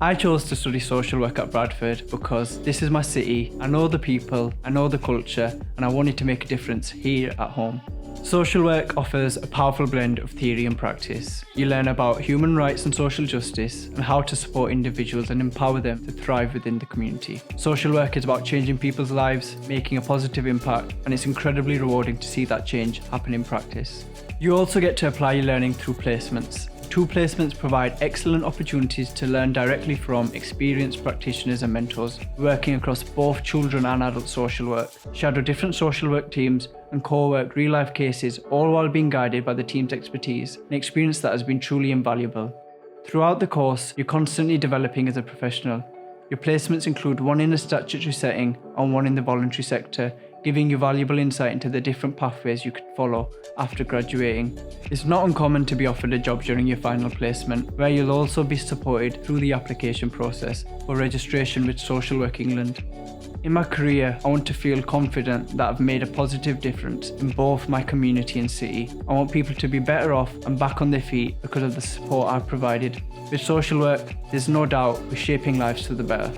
I chose to study social work at Bradford because this is my city, I know the people, I know the culture, and I wanted to make a difference here at home. Social work offers a powerful blend of theory and practice. You learn about human rights and social justice and how to support individuals and empower them to thrive within the community. Social work is about changing people's lives, making a positive impact, and it's incredibly rewarding to see that change happen in practice. You also get to apply your learning through placements. 2 placements provide excellent opportunities to learn directly from experienced practitioners and mentors, working across both children and adult social work, shadow different social work teams, and co-work real-life cases, all while being guided by the team's expertise, an experience that has been truly invaluable. Throughout the course, you're constantly developing as a professional. Your placements include 1 in a statutory setting and 1 in the voluntary sector, giving you valuable insight into the different pathways you could follow after graduating. It's not uncommon to be offered a job during your final placement, where you'll also be supported through the application process for registration with Social Work England. In my career, I want to feel confident that I've made a positive difference in both my community and city. I want people to be better off and back on their feet because of the support I've provided. With social work, there's no doubt we're shaping lives for the better.